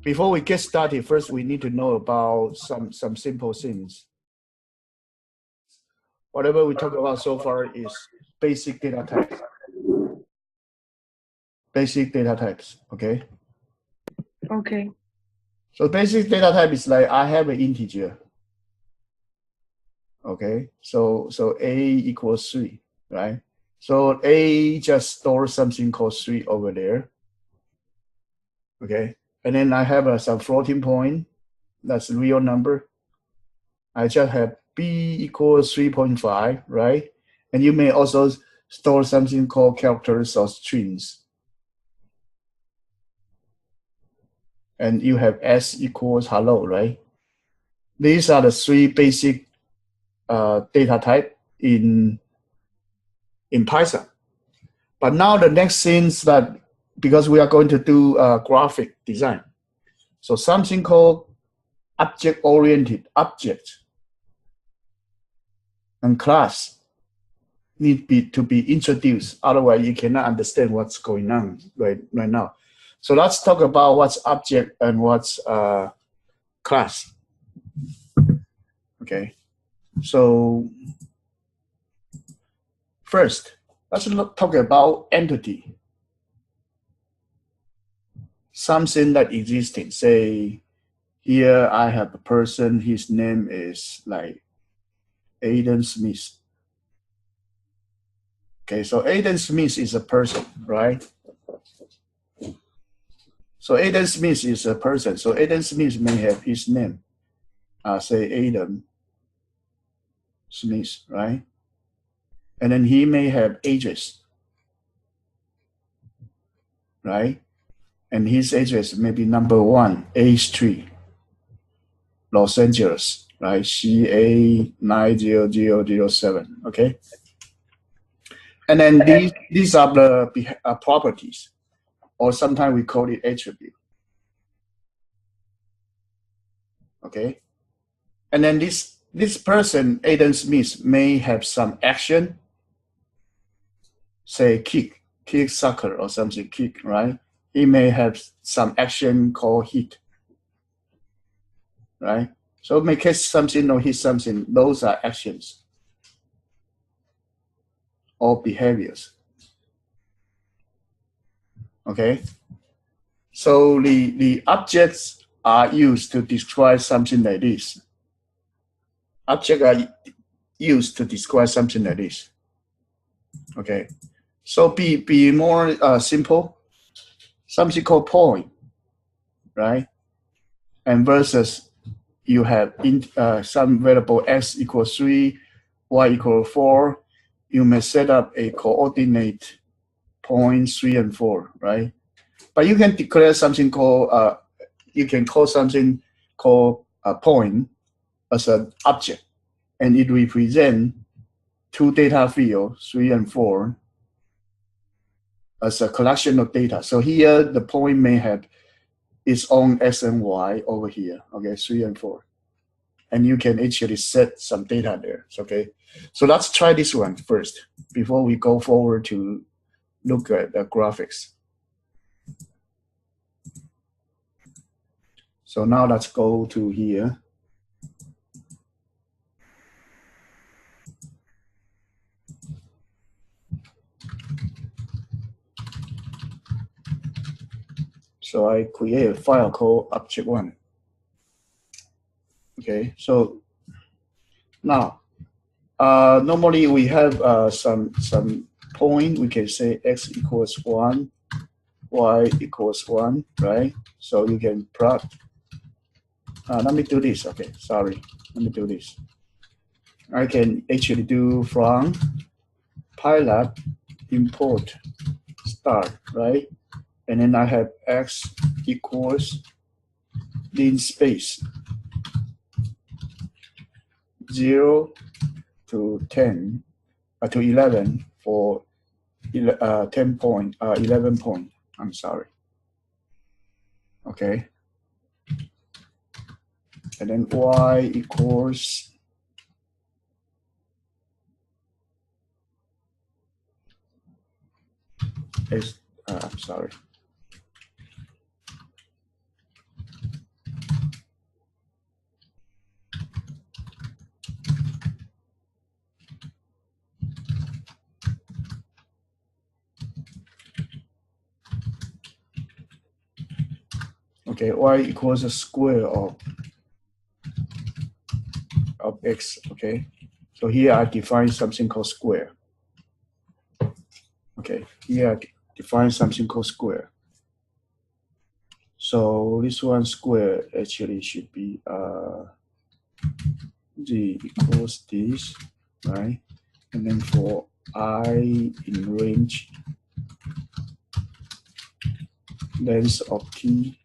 before we get started, first we need to know about some simple things. Whatever we talk about so far is basic data types. Basic data types, okay? Okay. So basic data type is like I have an integer. Okay, so a equals 3, right? So a just stores something called 3 over there. Okay, and then I have some floating point. That's a real number. I just have b equals 3.5, right? And you may also store something called characters or strings. And you have s equals hello, right? These are the 3 basic data type in Python. But now the next thing is that because we are going to do graphic design, so something called object-oriented object and class need to be introduced. Otherwise, you cannot understand what's going on right now. So let's talk about what's object and what's class. Okay. So first, let's talk about entity. Something that existing. Say, here I have a person, his name is like Aiden Smith. Okay, so Aiden Smith is a person, right? So Aiden Smith is a person. So Aiden Smith may have his name, say Aiden Smith, right? And then he may have address, right? And his address may be number 1, A Street, Los Angeles, right? CA 90007, okay? And then these are the properties, or sometimes we call it attribute. Okay, and then this person, Aiden Smith, may have some action, say kick soccer or something, kick, right? He may have some action called hit, right? So make catch something or hit something, those are actions or behaviors. Okay, so the objects are used to describe something like this. Objects are used to describe something like this. Okay, so be more simple. Something called point, right? And versus you have some variable x equals 3, y equals 4. You may set up a coordinate point 3 and 4, right? But you can declare something called you can call something called a point as an object, and it represents 2 data fields, 3 and 4, as a collection of data. So here the point may have its own x and y over here, okay, 3 and 4. And you can actually set some data there, okay? So let's try this one first before we go forward to look at the graphics. So now let's go to here. So I create a file called object1. Okay, so now normally we have some point. We can say x equals 1, y equals 1, right? So you can plot. Let me do this. Okay, sorry. Let me do this. I can actually do from Pylab import start, right? And then I have x equals linspace 0 to 10 to 11 for 10 point 11 point. I'm sorry. Okay. And then y equals I'm sorry. Okay, y equals a square of x. Okay, so here I define something called square. Okay, here I define something called square. So this one square actually should be g equals this, right? And then for I in range, length of t,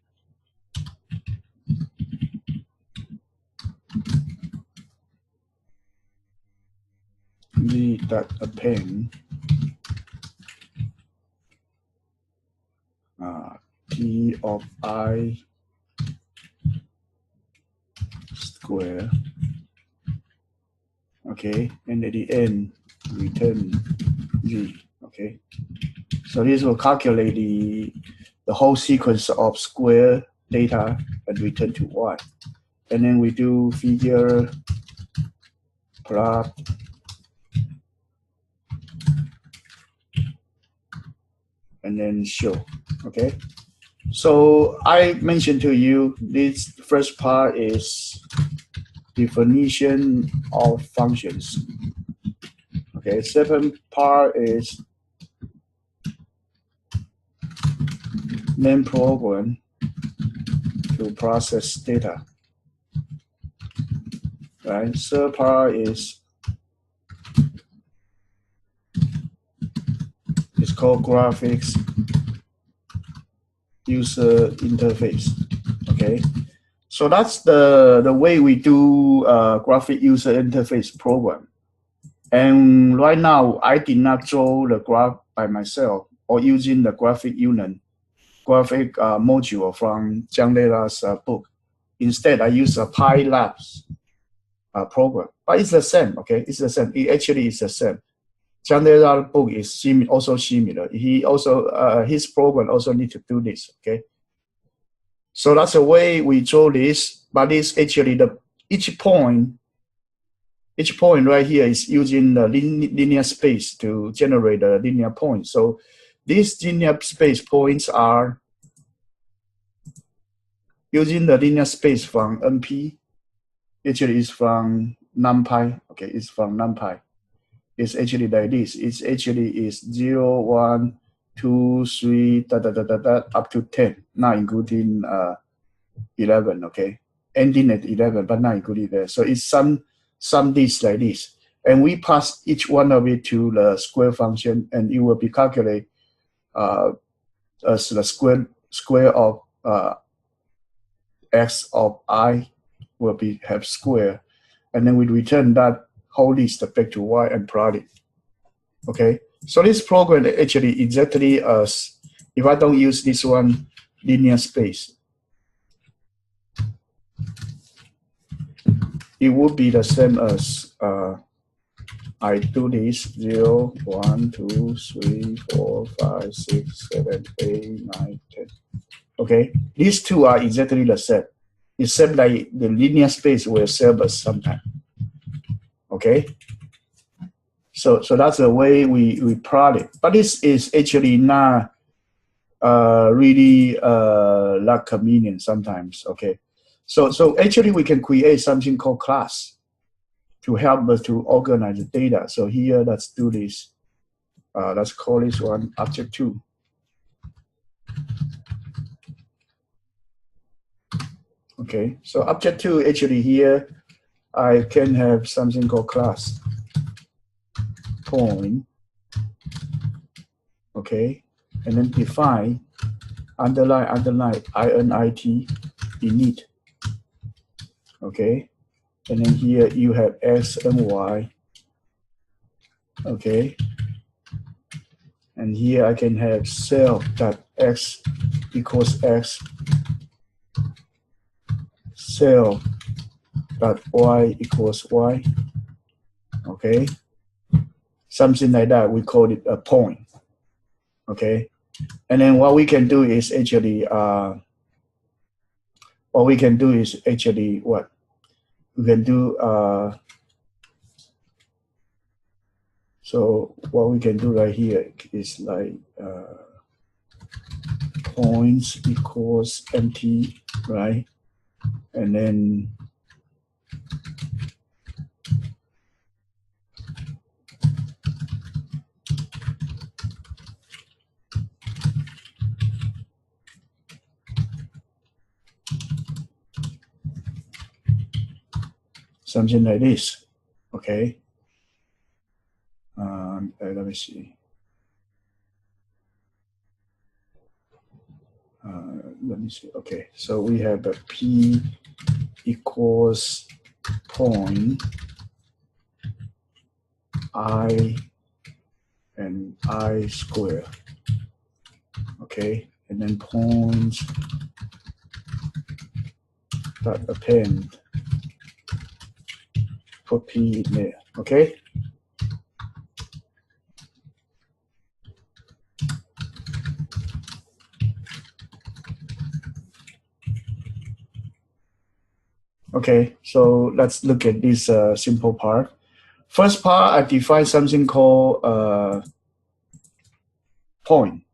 g dot append t of I square. Okay, and at the end return g. Okay, so this will calculate the whole sequence of square data and return to y. And then we do figure plot and then show. Okay, so I mentioned to you this first part is definition of functions. Okay, second part is main program to process data. Right, third part is called graphics user interface. Okay, so that's the way we do graphic user interface program. And right now, I did not draw the graph by myself or using the graphic unit, graphic module from Jiang Leila's book. Instead, I use a PyLabs program, but it's the same. Okay, it's the same. It actually is the same. Jiang Leila's book is also similar. He also his program also need to do this. Okay, so that's the way we draw this. But it's actually each point right here is using the linear space to generate a linear point. So these linear space points are using the linear space from NP. Actually, it's from NumPy. Okay, it's from NumPy. It's actually like this. It's actually is 0, 1, 2, 3, up to 10, not including 11. Okay, ending at 11, but not including that. So it's some this like this, and we pass each one of it to the square function, and it will be calculated as the square of x of I will have square, and then we return that whole list back to y and plot it. Okay, so this program actually exactly as if I don't use this one linear space, it would be the same as I do this 0, 1, 2, 3, 4, 5, 6, 7, 8, 9, 10. Okay, these two are exactly the same, except like the linear space will serve us sometime. Okay, so that's the way we plot it. But this is actually not really not convenient sometimes. Okay, so actually we can create something called class to help us to organize the data. So here, let's do this. Let's call this one object 2. Okay, so object 2 actually here, I can have something called class point. Okay, and then define underline init init. Okay, and then here you have x and y. Okay, and here I can have self.x equals x, self.y equals y. Okay, something like that. We call it a point. Okay, and then what we can do is actually what we can do so what we can do right here is like points equals empty, right? And then something like this, okay? Let me see. Let me see. Okay, so we have a P equals point I and I square. Okay, and then points that append, put P in there. Okay. Okay, so let's look at this simple part. First part, I define something called point.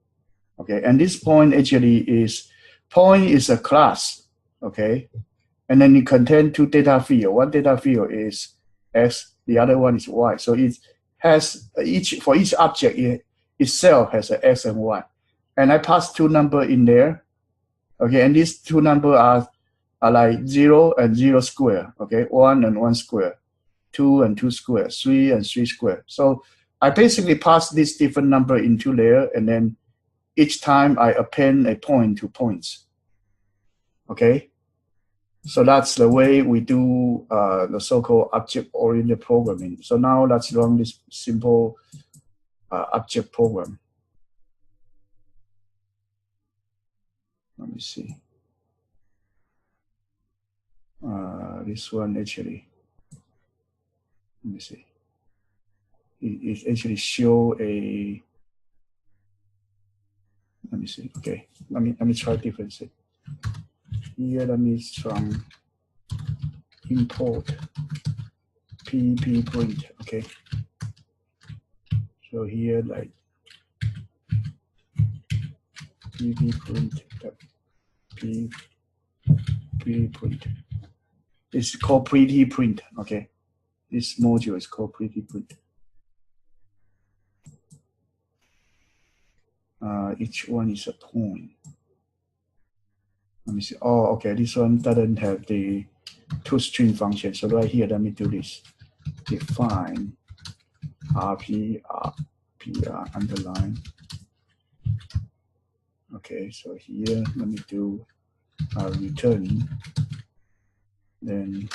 Okay, and this point actually is a class. Okay, and then it contains two data fields. One data field is x, the other one is y. So it has for each object itself has an x and y. And I pass two numbers in there. Okay, and these two numbers are like 0 and 0 square. Okay, 1 and 1 square, 2 and 2 square, 3 and 3 square. So I basically pass this different number into there, and then each time I append a point to points. Okay, so that's the way we do the so-called object-oriented programming. So now let's run this simple object program. Let me see. This one actually, let me see. It actually show a. Let me see. Okay, let me try different thing. Here, let me from import pp print. Okay, so here like pp print p print. It's called pretty print. Okay, this module is called pretty print. Each one is a point. Let me see. Oh, okay. This one doesn't have the toString function. So right here, let me do this. Define RPR underline. Okay, so here, let me do return. Then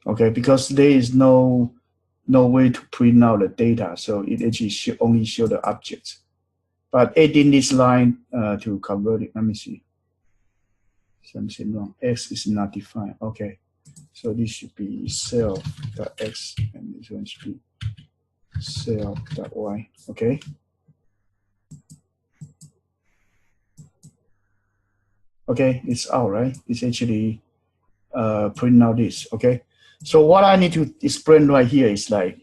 okay, because there is no way to print out the data, so it actually only show the objects. But adding this line to convert it, let me see. Something wrong. X is not defined. Okay, so this should be self.x, and this one should be self.y. Okay. Okay, it's out, right? It's actually print out this. Okay. So what I need to explain right here is like,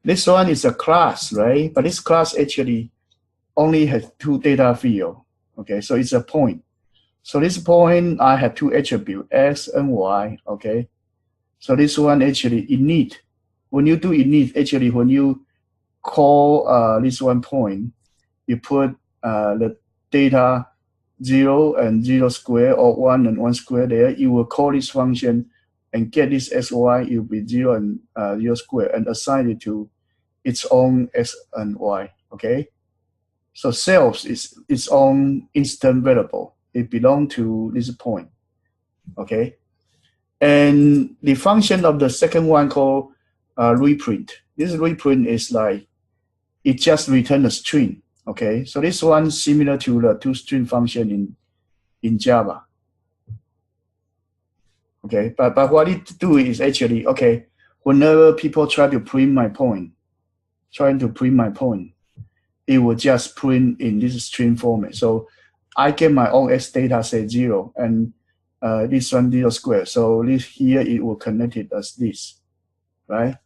this one is a class, right? But this class actually only has two data fields. Okay, so it's a point. So this point, I have two attributes, x and y. Okay, so this one actually init. When you do init, actually when you call this one point, you put the data 0 and 0 square or 1 and 1 square there. You will call this function and get this xy, it will be 0 and 0 square, and assign it to its own x and y. Okay, so self is its own instant variable. It belongs to this point. Okay, and the function of the second one called reprint. This reprint is like, it just returns a string. Okay, so this one similar to the toString function in Java. Okay, but what it do is actually, okay, whenever people try to print my point, it will just print in this string format. So I get my own X data, say 0, and this one 0 square. So this here, it will connect it as this, right?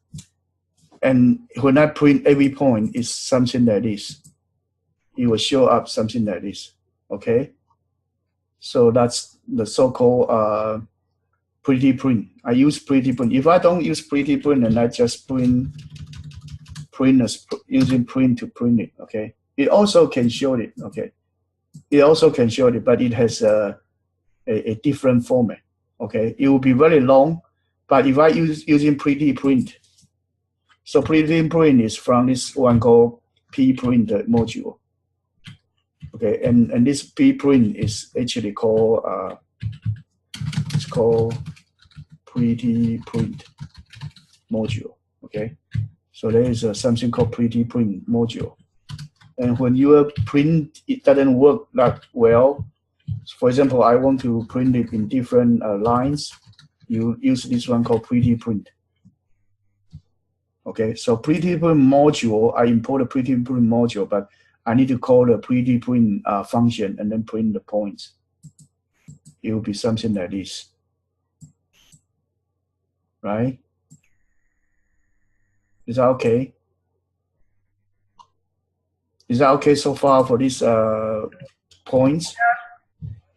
And when I print every point, it's something like this. It will show up something like this, okay? So that's the so-called pretty print. I use pretty print. If I don't use pretty print, and I just print as using print to print it, okay? It also can show it, okay? It also can show it, but it has a different format, okay? It will be very long, but if I using pretty print, so pretty print is from this one called pprint module, okay? And this pprint is actually called it's called pretty print module, okay? So there is something called pretty print module. And when your print, it doesn't work that well. For example, I want to print it in different lines. You use this one called pretty print. Okay, so pretty print module, I import a pretty print module, but I need to call the pretty print function and then print the points. It will be something like this, right? Is that okay? Is that okay so far for these points?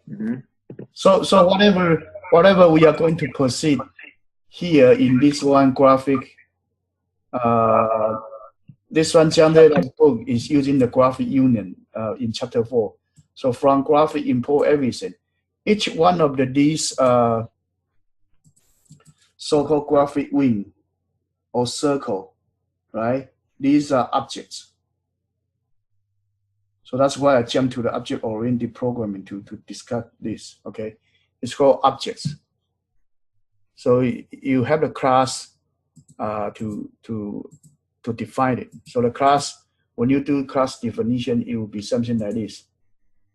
Mm-hmm. So whatever we are going to proceed here in this one graphic, this one Jiang book is using the graphic union in chapter 4. So from graphic import everything. Each one of these so-called graphic wing or circle, right? These are objects. So that's why I jumped to the object-oriented programming to discuss this, okay? It's called objects. So you have the class to define it. So the class, when you do class definition, it will be something like this.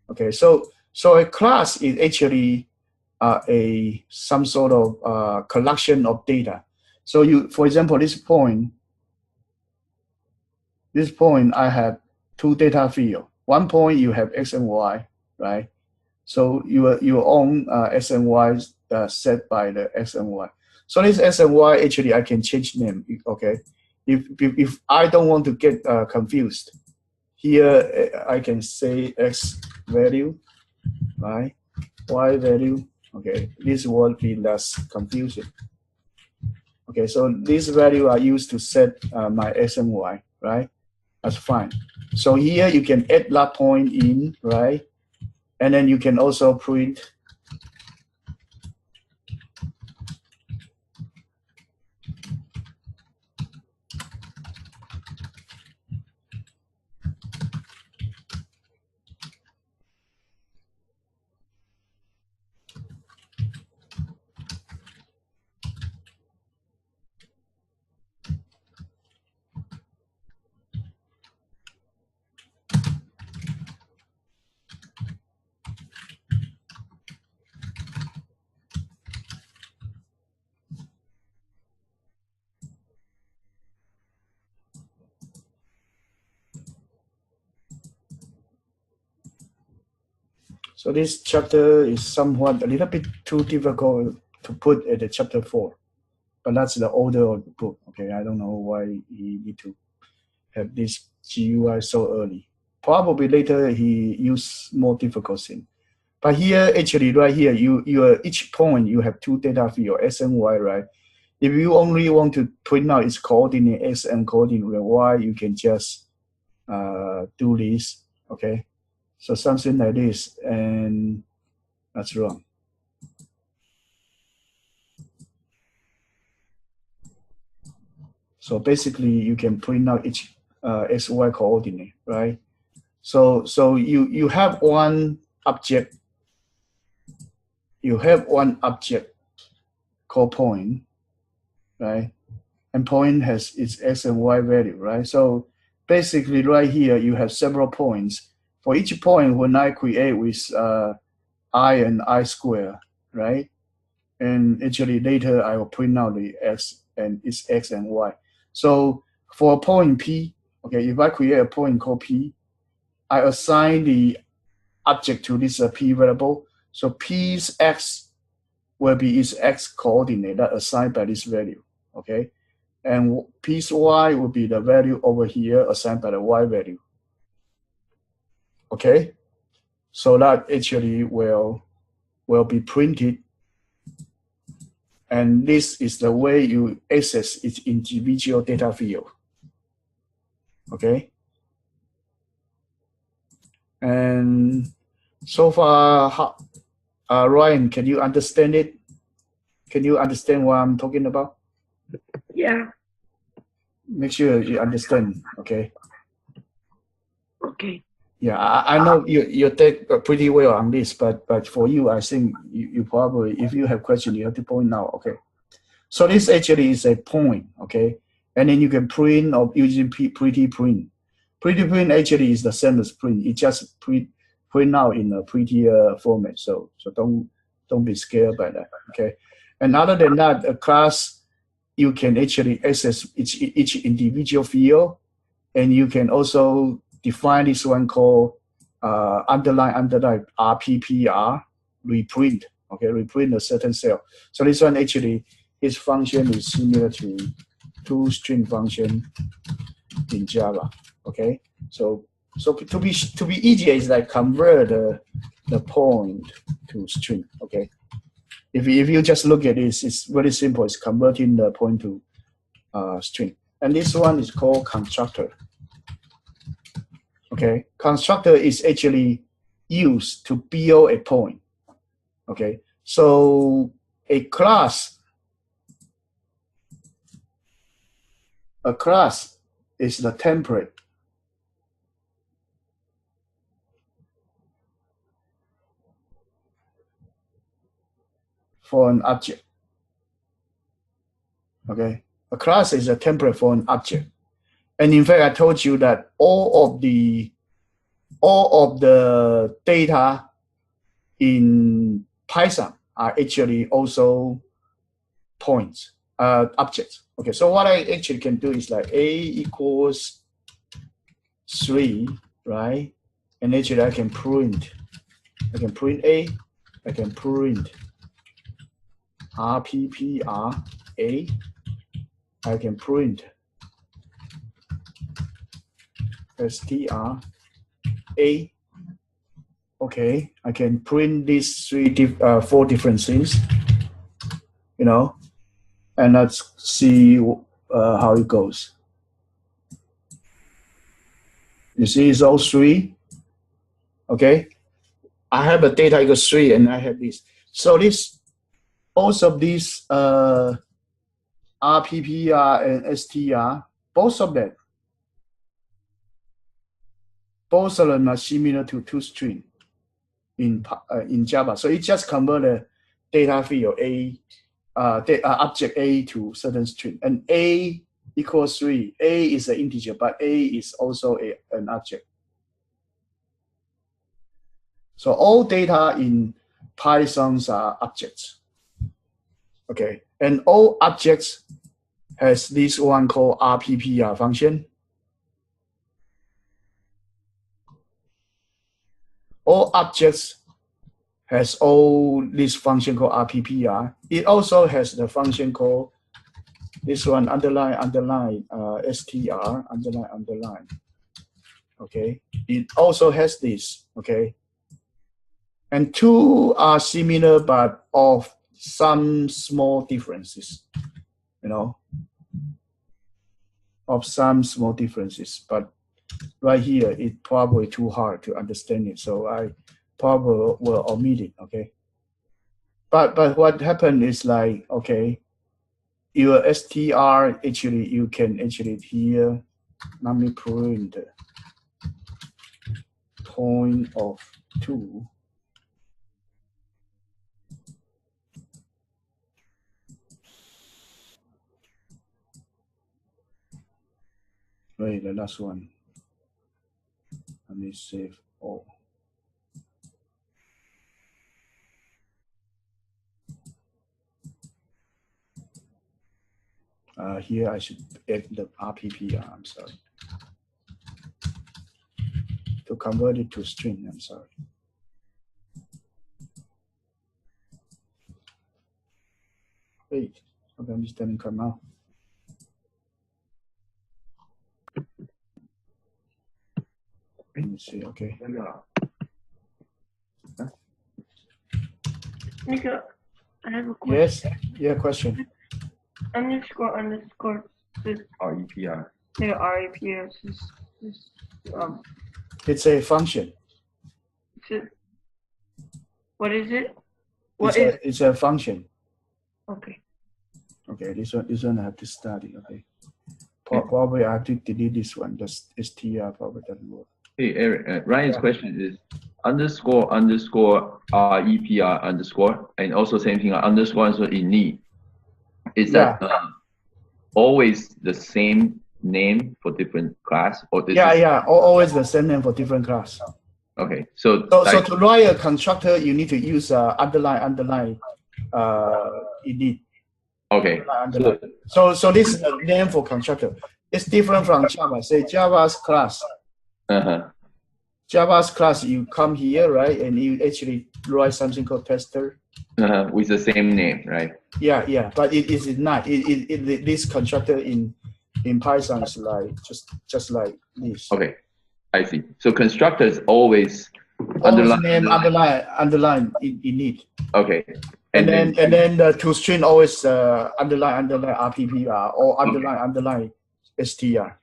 Okay, so a class is actually some sort of collection of data. So you, for example, this point, I have two data fields. One point you have X and Y, right? So your own X and Y set by the X and Y. So this X and Y, actually I can change name, okay? If I don't want to get confused, here I can say X value, right? Y value, okay? This will be less confusing. Okay, so this value I use to set my X and Y, right? That's fine. So here you can add that point in, right? And then you can also print so this chapter is somewhat a little bit too difficult to put at the chapter 4, but that's the order of the book. Okay, I don't know why he need to have this GUI so early. Probably later he use more difficult thing. But here, actually, right here, each point you have two data field X and Y, right? If you only want to print out its coordinate X and coordinate Y, you can just do this. Okay. So something like this, and that's wrong. So basically, you can print out each X, Y coordinate, right? So you have one object. You have one object called point, right? And point has its X and Y value, right? So basically, right here, you have several points. For each point, when I create with I and I square, right? And actually later I will print out the X and its x and y. So for a point P, okay, if I create a point called P, I assign the object to this P variable. So P's x will be its x coordinate that assigned by this value, okay? And P's y will be the value over here assigned by the y value, okay? So that actually will be printed, and this is the way you access its individual data field, okay? And so far, Ryan, can you understand it? Can you understand what I'm talking about? Yeah. Make sure you understand, okay? Okay. Yeah, I know you take pretty well on this, but for you, I think you probably, if you have question, you have to point out, okay? So this actually is a point, okay? And then you can print or using pretty print. Pretty print actually is the same as print. It just print out in a prettier format. So don't be scared by that, okay? And other than that, a class, you can actually access each individual field, and you can also define this one called underline RPPR, reprint, okay? Reprint a certain cell. So this one actually, its function is similar to toString function in Java, okay? So to be easier, is like convert the point to string, okay? If you just look at this, it's very simple. It's converting the point to string. And this one is called constructor, okay? Constructor is actually used to build a point, okay? So a class is the template for an object, okay? A class is a template for an object. And in fact, I told you that all of the data in Python are actually also points, objects. Okay, so what I actually can do is like a equals 3, right? And actually I can print a, I can print RPPR a, I can print str a. Okay, I can print these 4 different things, you know, and let's see how it goes. You see, it's all 3. Okay, I have a data equals 3, and I have this. So this, both of these RPPR and STR, both of them are similar to toString in Java. So it just convert a data field A, object A to certain string, and A equals 3. A is an integer, but A is also an object. So all data in Python are objects. Okay, and all objects has this one called RPPR function. All objects has all this function called RPPR. It also has the function called this one, underline str, underline. Okay, it also has this, okay? And 2 are similar, but of some small differences, you know, of some small differences. But right here, it's probably too hard to understand it, so I probably will omit it, okay? But what happened is like, okay, your str, actually, you can actually here, let me print point of 2. Wait, the last one. Let me save all. Here I should add the RPPR, I'm sorry. To convert it to string, I'm sorry. Wait, how come this doesn't come out? Let me see, okay. Nico, I have a question. Yes, yeah, question. Underscore this REPR. yeah, RAPS is It's a function. what is it? What is It's a function. okay. Okay, this one I have to study, okay. Probably I have to delete this one, the str probably doesn't work. Hey, Eric, Ryan's question is underscore REPR underscore, and also same thing, underscore init. Is that always the same name for different class? Or this always the same name for different class. Okay, so to write a constructor, you need to use underline init. Okay. So this is the name for constructor. It's different from Java. Say Java's class. Java's class, you come here, right, and you actually write something called tester. With the same name, right? Yeah, but it is not. This constructor in Python is like just like this. Okay, I see. So constructor is always underline init. Okay. And then the toString always underline RPPR or underline str.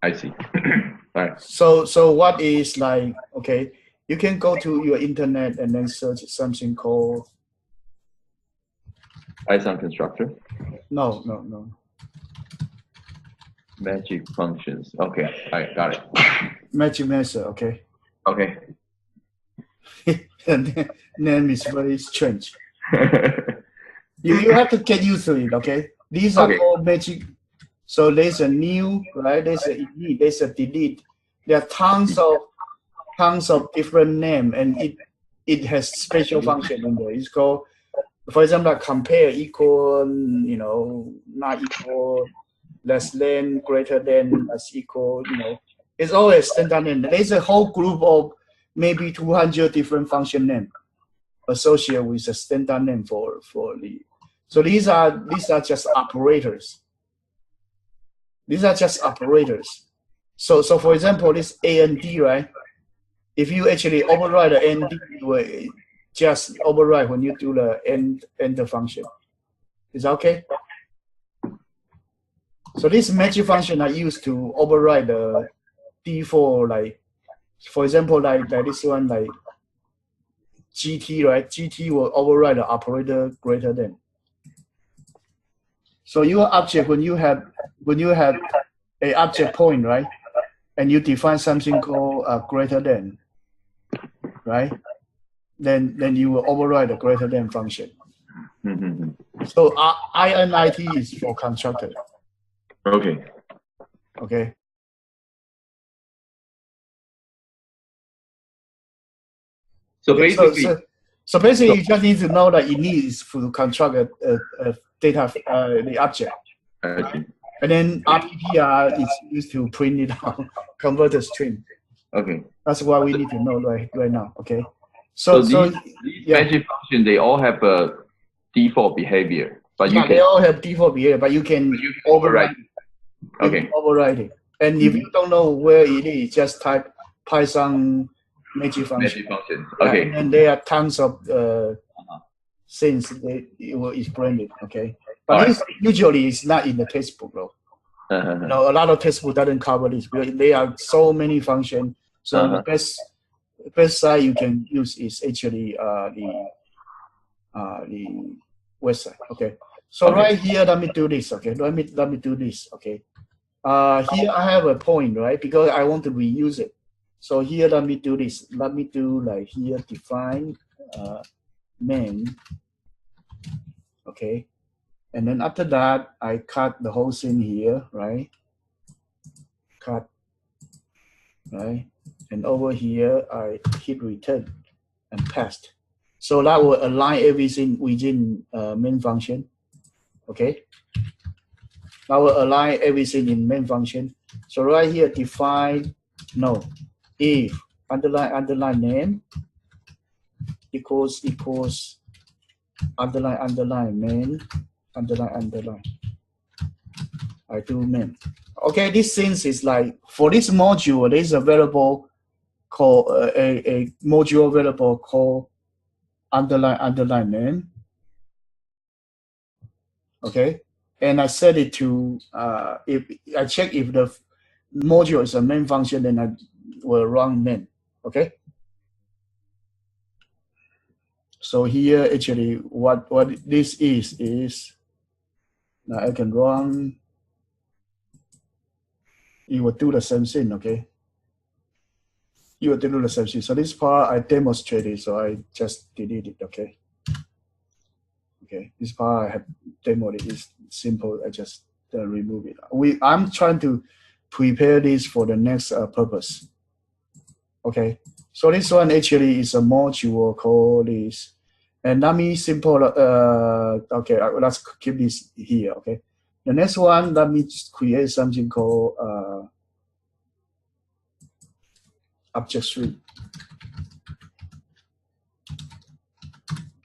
I see. All right. So what is like, okay, you can go to your internet and then search something called Python constructor? No. Magic functions. Okay, I got it. Magic method, okay. Okay. The name is very strange. you have to get used to it, okay? These are called magic. So there's a new, right? There's a init, there's a delete. There are tons of different names, and it has special function in there. It's called, for example, like compare, equal, not equal, less than, greater than, as equal, It's always standard name. There's a whole group of maybe 200 different function names associated with a standard name for the. So these are just operators. These are just operators. So for example, this AND, right? If you actually override the AND, you will just override when you do the enter function. Is that okay? So this magic function are used to override the default, like, for example, like this one, like GT, right? GT will override the operator greater than. So your object, when you have a object point, right, and you define something called greater than, right, then you will override the greater than function. So INIT is for constructor. Okay. Okay. So basically, you just need to know that it needs to construct a data, the object. And then RPPR is used to print it out, convert the string. Okay. That's what we need to know right now. Okay. So these magic functions, they all have a default behavior, but they all have default behavior, but you can override it. Okay. Override it. And if you don't know where it is, just type Python magic function. Okay. And there are tons of things it will explain it. Okay. But usually it's not in the textbook though. A lot of textbook doesn't cover this because there are so many functions. So the best site you can use is actually the website. Okay. So right here, let me do this. Okay. Let me do this. Okay. Here I have a point, right? Because I want to reuse it. So here, let me do this. Let me do like here, define name. Okay. And then after that, I cut the whole thing here, right? Cut, right? And over here, I hit return and paste. So that will align everything within main function. Okay. I will align everything in main function. So right here, define, no, if underline name equals underline main underline. I do main. Okay, this things is like for this module, there is a variable called a module variable called underline main. Okay, and I set it to if I check if the module is a main function, then I will run main. Okay. So here actually what this is now I can run. You will do the same thing. Okay. You will do the same thing. So this part I demonstrated, so I just delete it. Okay. Okay. This part I have demoed it. It's simple. I just remove it. I'm trying to prepare this for the next purpose. Okay. So this one actually is a module called this, and let me simple. Okay, let's keep this here. Okay. The next one, let me just create something called object 3.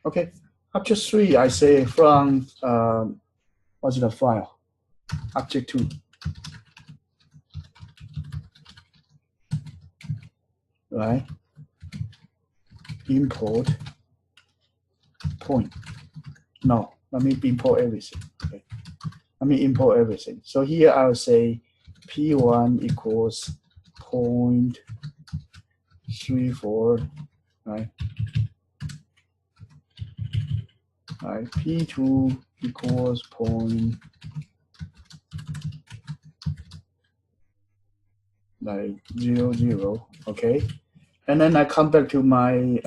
Okay, object 3. I say from what's the file? Object 2. Right. Import point. No, let me import everything. Okay. Let me import everything. So here I'll say P1 equals 0.34, right? Right. P2 equals 0.00. Okay. And then I come back to my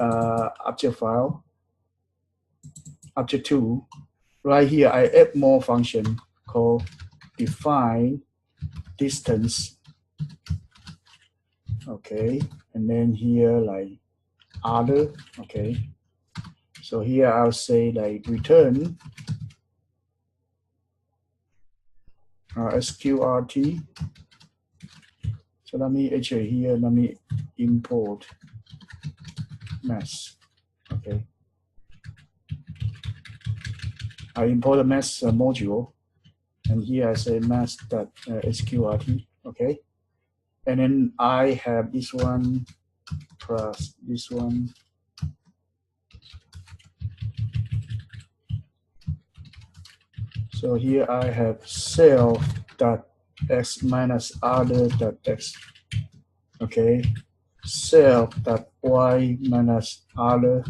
object file, object 2. Right here, I add more function called define distance. Okay, and then here like other. Okay, so here I'll say like return sqrt. So let me actually here let me import mass. Okay, I import the mass module, and here I say mass.sqrt. Okay, and then I have this one plus this one. So here I have self.x minus other.x. Okay, self.y minus other.y.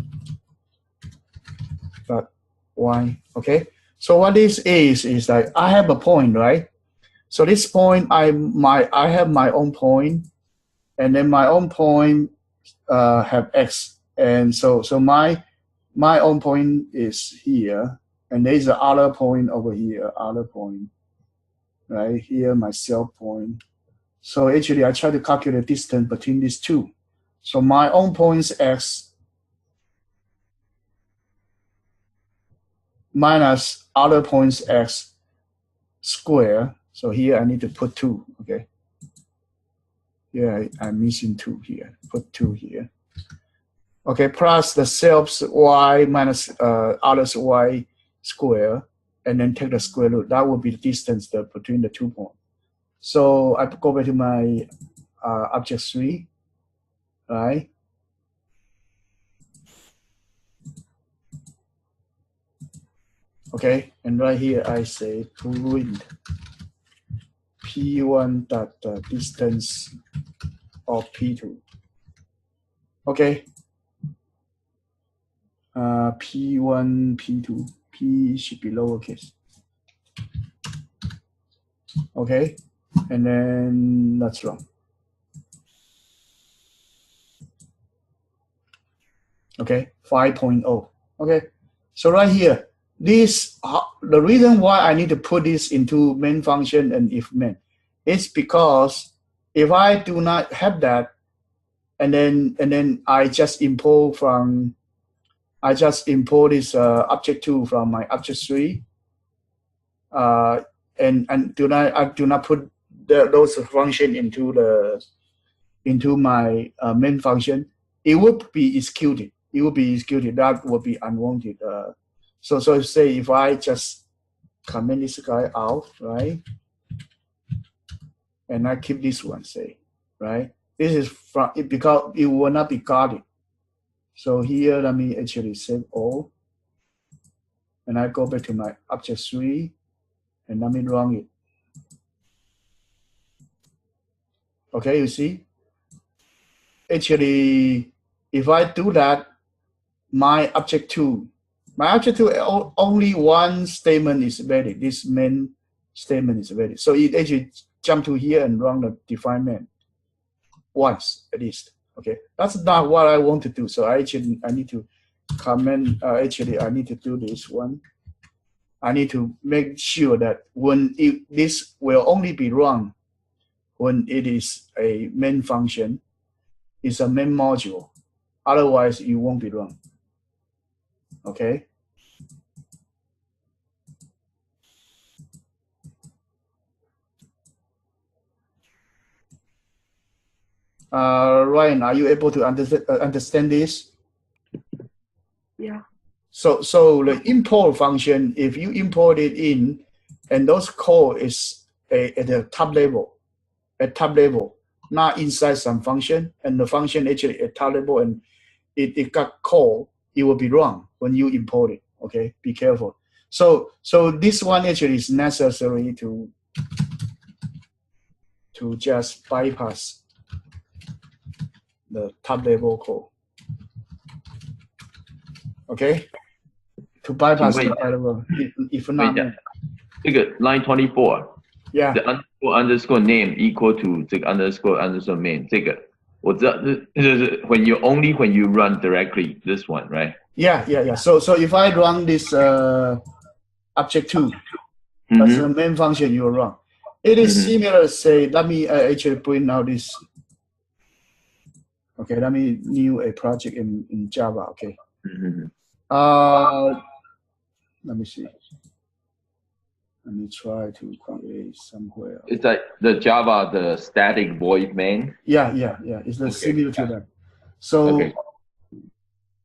Okay, so what this is like I have a point, right? So this point I have my own point, and then my own point have x, and so my own point is here, and there's the other point over here, other point, right here, my self point. So actually I try to calculate the distance between these two. So my own point's x minus other point's x square. So here I need to put 2. Okay. Here I'm missing 2 here. Put 2 here. Okay, plus the self's y minus other's y square, and then take the square root. That would be the distance between the 2 points. So I go back to my object 3, right? Okay, and right here I say print P1 dot distance of P2. Okay. P1, P2, P should be lowercase. Okay, and then that's wrong. Okay, 5.0. Okay, so right here, this the reason why I need to put this into main function and if main is because if I do not have that, and then I just import this object 2 from my object 3. and I do not put those function into my main function, it will be executed. It will be executed. That will be unwanted. So say if I just comment this guy out, right? And I keep this one, say, right? This is from it because it will not be guarded. So here, let me actually save all. And I go back to my object 3 and let me run it. Okay, you see? Actually, if I do that, my object 2 only one statement is valid. This main statement is valid. So it actually jump to here and run the define main once at least. Okay, that's not what I want to do. So I need to comment. Actually, I need to do this one. I need to make sure that when this will only be run when it is a main function, it's a main module. Otherwise, it won't be run. Okay. Ryan, are you able to understand this? Yeah. So the import function, if you import it in, and those call is at the top level, not inside some function, and the function actually at top level, and it got called, it will be wrong when you import it. Okay, be careful. So this one actually is necessary to just bypass the top level call. Okay, to bypass the top level. If not, 这个 line 24 yeah, the underscore name equal to 这个 underscore main 这个我知道这就是 when you run directly this one, right? Yeah. So if I run this object 2, that's the main function you run. It is similar. Say, let me actually print out this. Okay, let me new a project in Java. Okay. Let me see. Let me try to create somewhere. It's like the Java, the static void main. Yeah. It's similar to that. So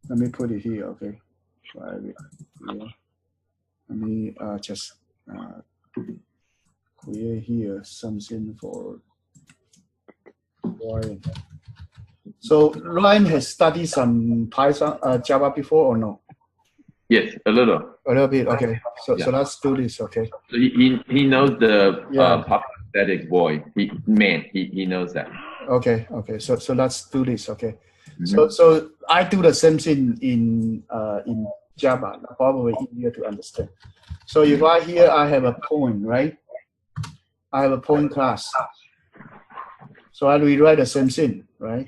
let me put it here. Okay. Try it. Yeah. Let me just create here something for Ryan. So Ryan has studied some Python, Java before or no? Yes, a little. A little bit. Okay. So let's do this. Okay. So he knows the static void main. He knows that. Okay. So let's do this. Okay. So I do the same thing in Java. Probably easier to understand. So if I have a point, right? I have a point class. So I rewrite the same thing, right?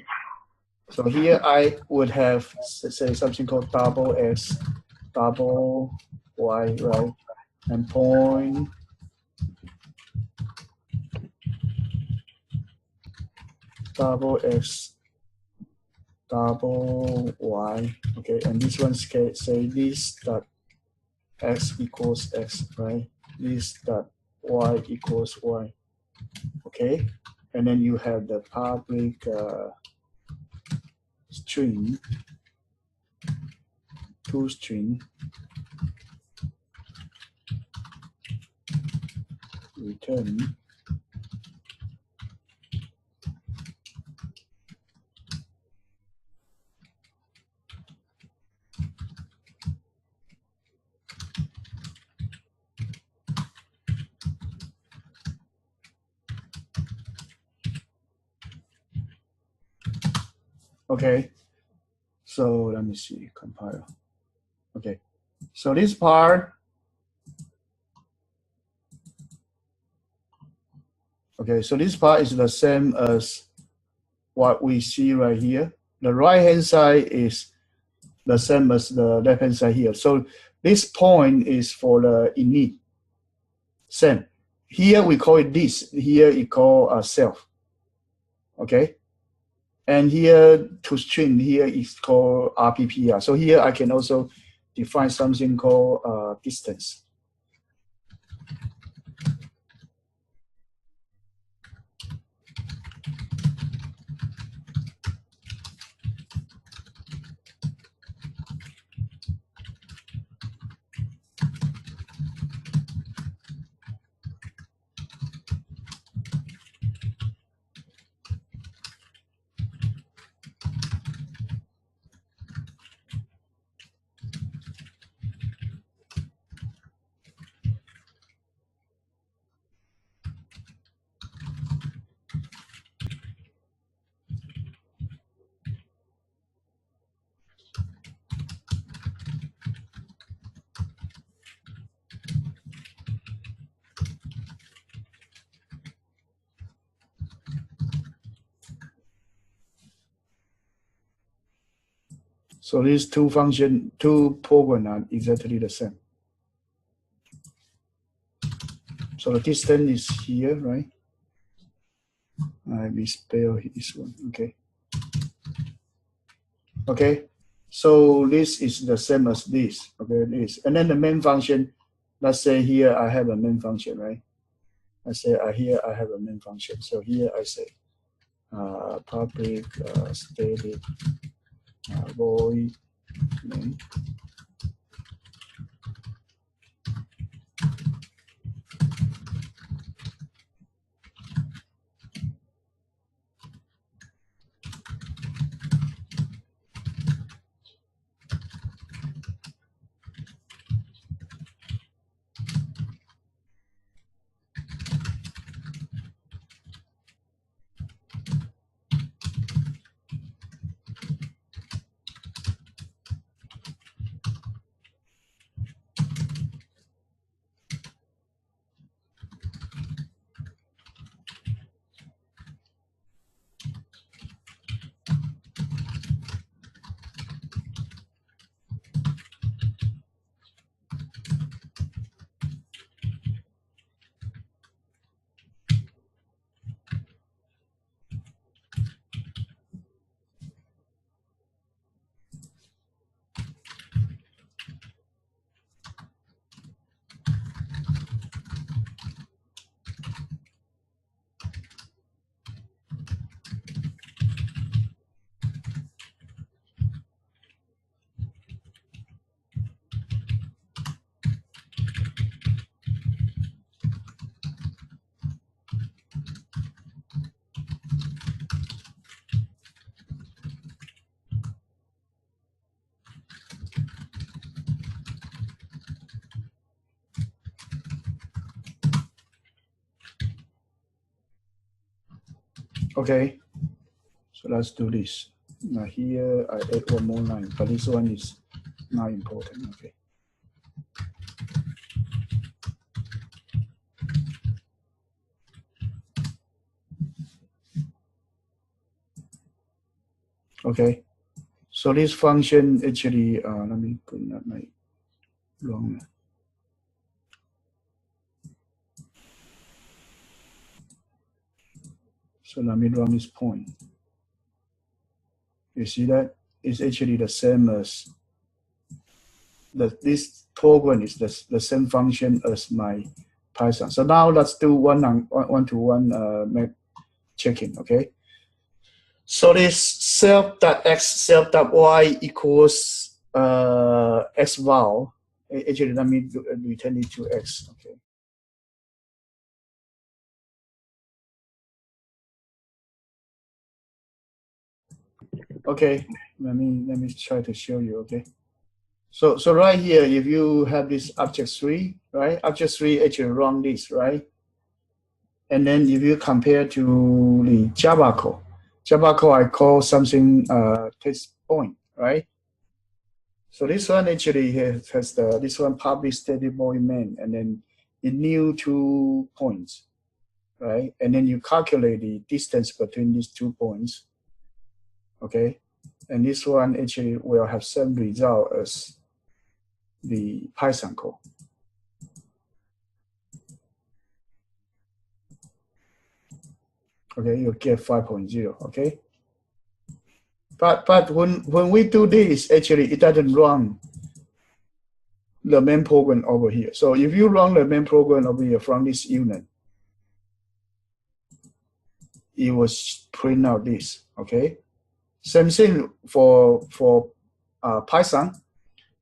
So here I would have, say, something called double x, double y, right? And point double x, double y. Okay, and this one say this dot x equals x, right? This dot y equals y. Okay, and then you have the public string, toString return okay. So let me see, compile. Okay, so this part, okay, so this part is the same as what we see right here. The right-hand side is the same as the left-hand side here. So this point is for the init. Same. Here we call it this. Here it called self. Okay. And here toString, here is called RPPR. So here I can also define something called distance. So these two programs are exactly the same. So the distance is here, right? I misspell this one. Okay. Okay. So this is the same as this. Okay, this. And then the main function, let's say here I have a main function, right? I say here I have a main function. So here I say public static void main. Okay, so let's do this. Now here I add one more line, but this one is not important. Okay. Okay. So this function actually, let me put that my wrong. So let me run this point. You see that it's actually the same as this program is the same function as my Python. So now let's do one-to-one checking. Okay. So this self.x self.y equals x val. Actually, let me return it to x. Okay. Okay, let me try to show you. Okay, so right here, if you have this object 3, right? Object 3 actually run this, right? And then if you compare to the Java code, I call something test point, right? So this one actually has this one public static void main, and then it new 2 points, right? And then you calculate the distance between these 2 points. Okay, and this one actually will have same result as the Python code. Okay, you get 5.0. Okay, but when we do this, actually it doesn't run the main program over here. So if you run the main program over here from this unit, it will print out this. Okay, same thing for Python.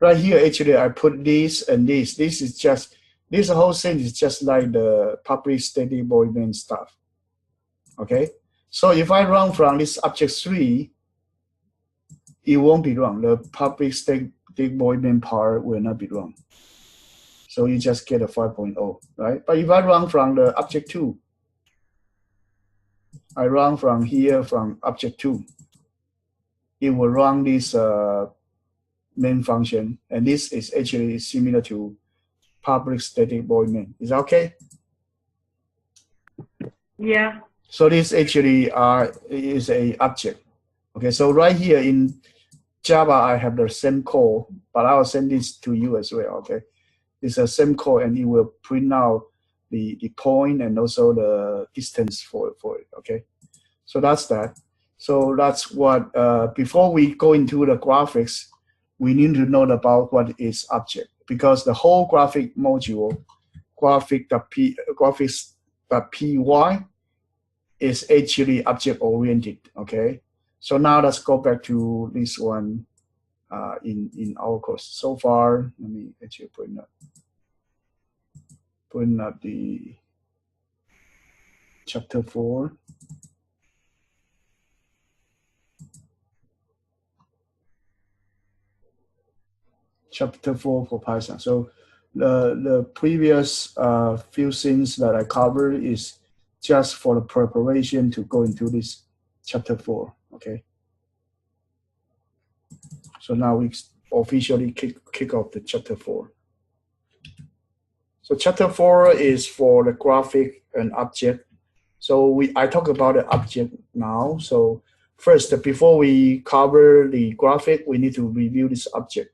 Right here, actually, I put this and this. This whole thing is just like the public static void main stuff. Okay, so if I run from this object 3, it won't be wrong. The public static void main part will not be wrong. So you just get a 5.0, right? But if I run from the object 2, I run from here from object 2, it will run this main function, and this is actually similar to public static void main. Is that okay? Yeah. So this actually is a object. Okay, so right here in Java, I have the same code, but I'll send this to you as well, okay? It's the same code, and it will print out the point and also the distance for it, okay? So that's that. So that's what, before we go into the graphics, we need to know about what is object, because the whole graphic module, graphics.py, is actually object oriented, okay? So now let's go back to this one in our course. So far, let me actually bring up the chapter 4. Chapter 4 for Python. So the previous few things that I covered is just for the preparation to go into this chapter 4, okay? So now we officially kick off the chapter 4. So chapter 4 is for the graphic and object. So I talk about the object now. So first, before we cover the graphic, we need to review this object.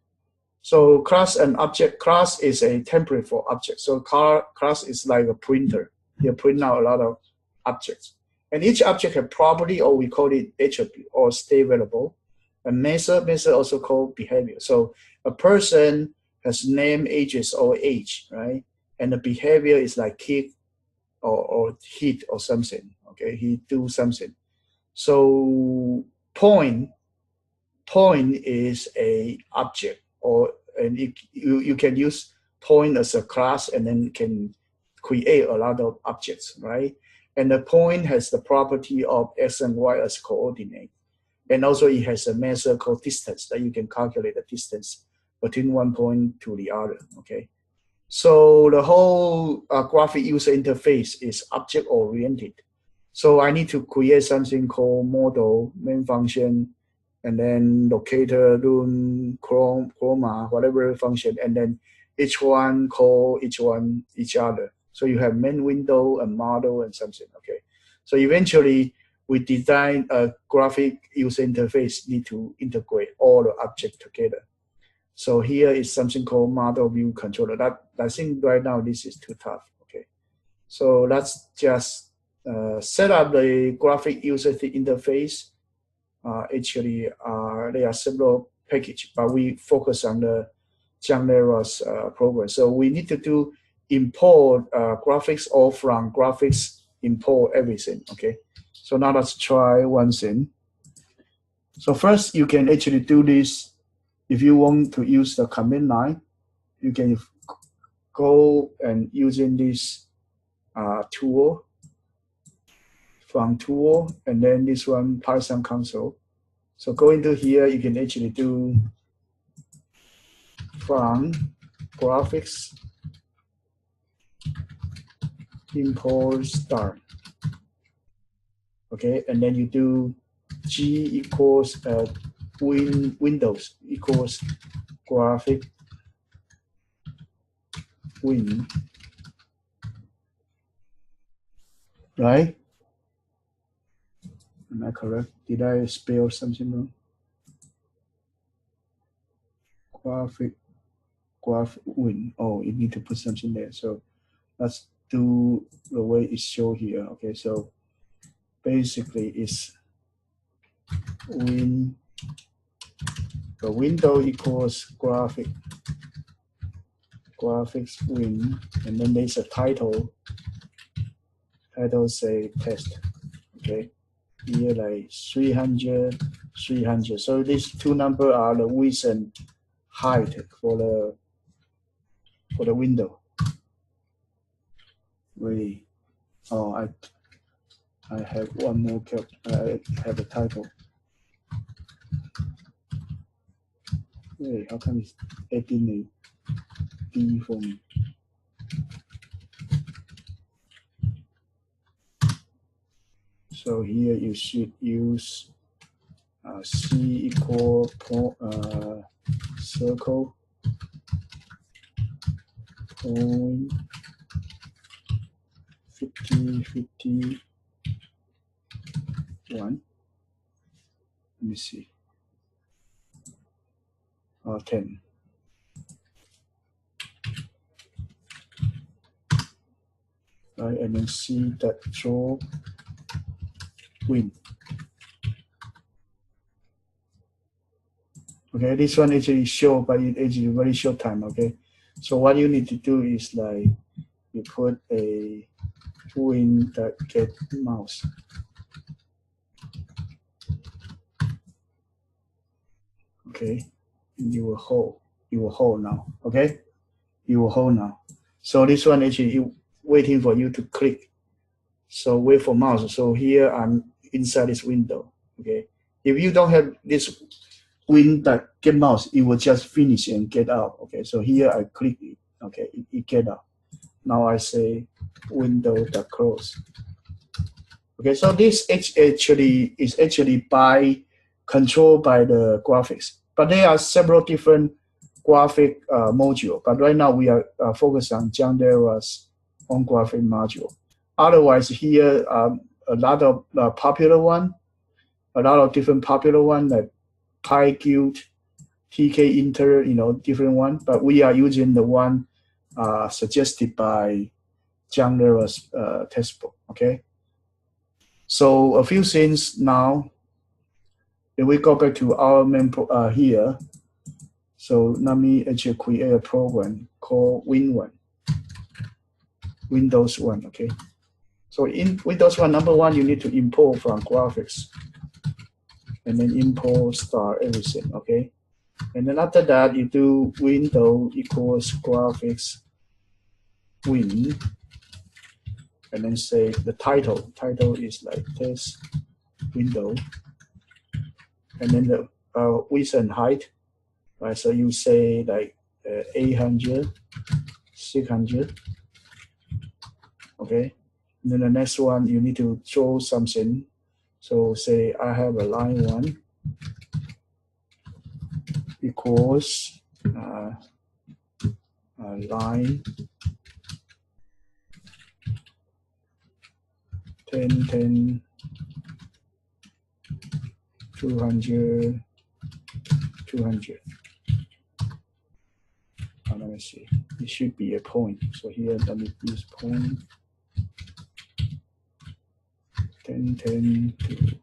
So class and object. Class is a template for object. So class is like a printer. You print out a lot of objects. And each object has property, or we call it attribute or state variable. A method also called behavior. So a person has name, ages, or age, right? And the behavior is like kick or hit or something, okay? He do something. So point is a object, and you can use point as a class, and then can create a lot of objects, right? And the point has the property of x and y as coordinate. And also it has a measure called distance that you can calculate the distance between one point to the other, okay? So the whole graphic user interface is object oriented. So I need to create something called model, main function, and then locator, room, chroma, whatever function, and then each one call each other. So you have main window and model and something, okay? So eventually we design a graphic user interface need to integrate all the objects together. So here is something called model view controller. That I think right now this is too tough, okay? So let's just set up the graphic user interface. Actually, there are several packages, but we focus on the Janera's program. So we need to do import graphics, or from graphics import everything, okay? So now let's try one thing. So first, you can actually do this. If you want to use the command line, you can go and using this tool, from tool, and then this one, Python console. So go into here, you can actually do from graphics import start. Okay, and then you do G equals Windows equals graphic win, right? Am I correct? Did I spell something wrong? Graphic win. Oh, you need to put something there. So let's do the way it's shown here. Okay, so basically it's win. The window equals graphics win, and then there's a title. Title say test. Okay, here like 300. So these two numbers are the width and height for the window. Really? Oh, I have one more I have a typo. Wait, how come it's adding a D for me? So here you should use C equal circle point 51. Let me see. or 10. Right, and then see that draw win. Okay, this one actually show, but it actually very short time. Okay, so what you need to do is like you put a win that get mouse. Okay, and you will hold. You will hold now. Okay, you will hold now. So this one actually waiting for you to click. So wait for mouse. So here I'm inside this window. Okay, if you don't have this win that get mouse, it will just finish and get out. Okay, so here I click it. Okay, it get out. Now I say window that close. Okay, so this actually is controlled by the graphics, but there are several different graphic module. But right now we are focused on John Dera's own graphic module. Otherwise, here a lot of popular one, a lot of different popular one like PyQt, TK Inter, different one. But we are using the one suggested by John Dera's textbook. Okay. So a few things now. If we go back to our main here, so let me actually create a program called Win1, Windows 1. Okay. So in Windows 1, number one, you need to import from graphics, and then import start everything. Okay. And then after that, you do window equals graphics win, and then say the title. Title is like test window, and then the width and height. Right, so you say like 800, 600. Okay, and then the next one you need to draw something. So say I have a line 1 equals line 10, 10, 200, 200. Let me see. It should be a point. So here, let me use point 10, 10 to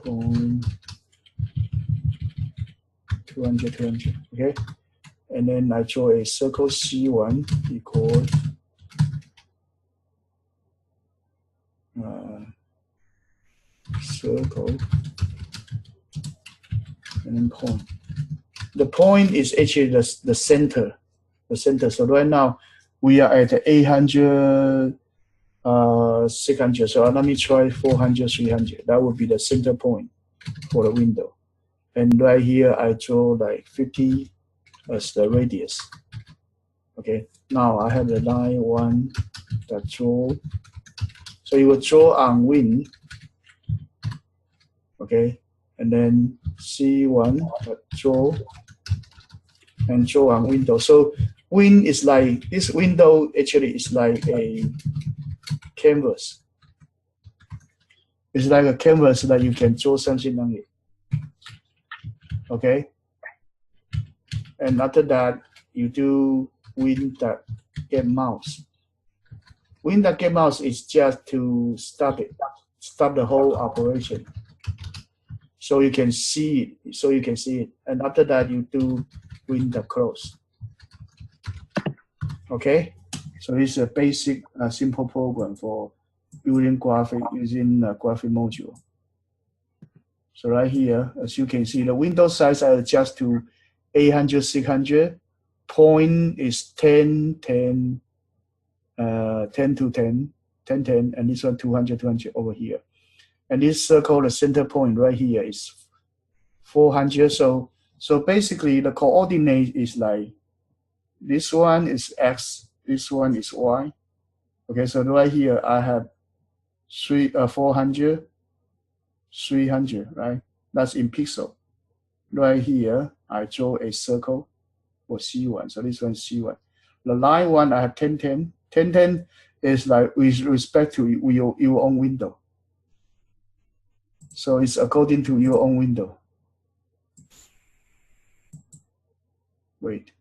point 200, 200. Okay. And then I draw a circle C1 equals circle and then point. The point is actually the center. The center. So right now we are at 800, 600. So let me try 400, 300. That would be the center point for the window. And right here I draw like 50 as the radius. Okay. Now I have the line 1 that draw. So you will draw on win. Okay. And then C1 that draw and draw on window. So win is like, this window actually is like a canvas. It's like a canvas that you can draw something on it. Okay. And after that, you do win that get mouse. Win that get mouse is just to stop it, stop the whole operation. So you can see it. So you can see it. And after that, you do win the close. Okay. So this is a basic, simple program for building graphic using graphic module. So right here, as you can see, the window size I adjust to 800, 600. Point is 10, 10, 10 to 10, 10, 10, and this one 200, 200 over here. And this circle, the center point right here is 400. So basically the coordinate is like, this one is X, this one is Y. Okay, so right here I have 400, 300, right? That's in pixel. Right here, I draw a circle for C1. So this one is C1. The line 1, I have 10, 10. 10, 10 is like with respect to your own window. So it's according to your own window. Wait,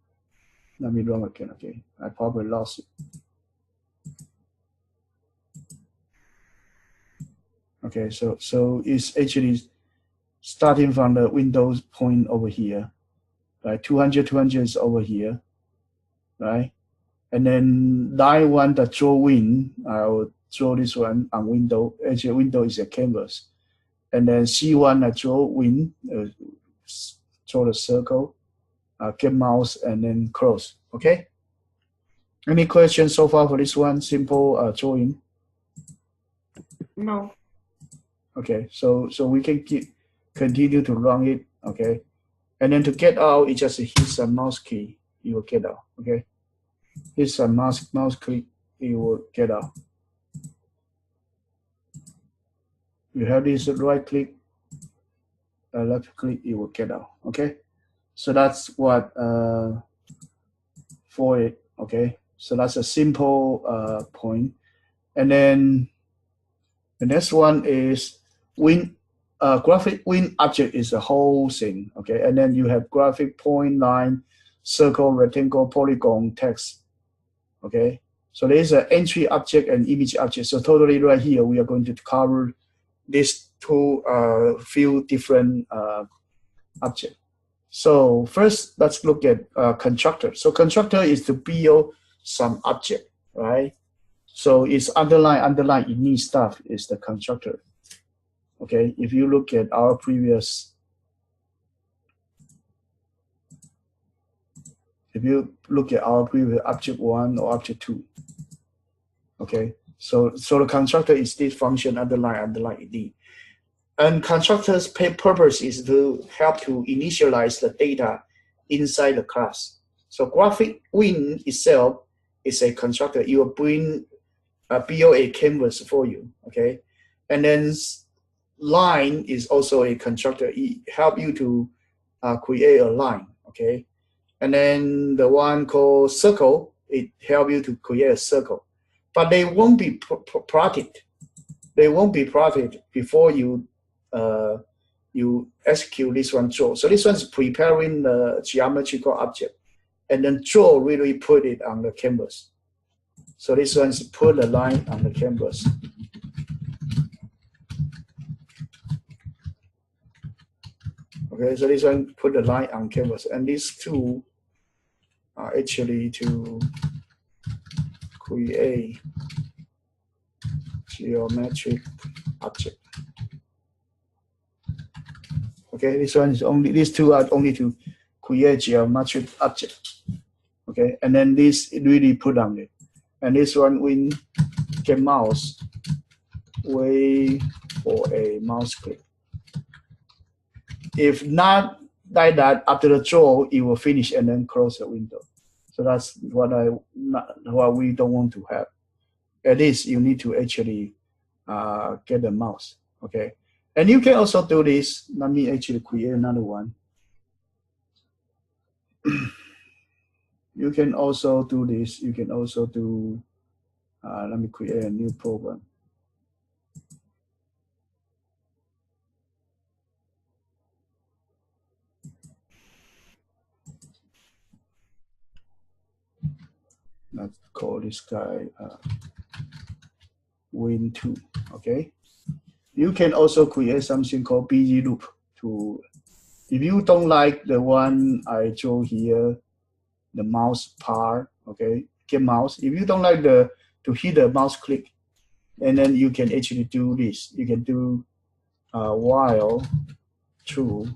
let me run again. Okay, I probably lost it. Okay, so it's actually starting from the Windows point over here, right? 200 is over here, right? And then line 1, the drawing, I will draw this one on window. Actually, window is a canvas. And then C1, I draw win, draw the circle, get mouse, and then close. Okay? Any questions so far for this one? Simple drawing. No. Okay, so we can continue to run it. Okay, and then to get out, you just hit some mouse key, you will get out. Okay, hit some mouse click, you will get out. You have this right click, left click, you will get out. Okay, so that's what for it. Okay, so that's a simple point. And then the next one is graphic win object is a whole thing. Okay, and then you have graphic point, line, circle, rectangle, polygon, text. Okay, so there's an entry object and image object. So totally right here, we are going to cover these two few different objects. So first, let's look at constructor. So constructor is to build some object, right? So it's underline init stuff is the constructor. Okay, if you look at our previous, object 1 or object 2, okay, so the constructor is this function underline init. And constructor's purpose is to help to initialize the data inside the class. So graphic win itself is a constructor. You will build a canvas for you, okay? And then line is also a constructor. It help you to create a line, okay? And then the one called circle, it help you to create a circle. But they won't be plotted. They won't be plotted before you execute this one draw. So this one's preparing the geometrical object, and then draw really put it on the canvas. So this one's put the line on the canvas. Okay, so this one put the line on canvas, and these two are actually to create geometric object. Okay, this one is only, these two are only to create geometric object. Okay, and then this really put on it. And this one we get mouse, wait for a mouse click. If not like that, after the draw, it will finish and then close the window. So that's what we don't want to have. At least you need to actually get the mouse. Okay, and you can also do this. Let me actually create another one. You can also do this. You can also do. Let me create a new program. Let's call this guy Win2. Okay. You can also create something called busy loop. If you don't like the one I draw here, the mouse part, okay, get mouse. If you don't like to hit the mouse click, and then you can actually do this. You can do while true.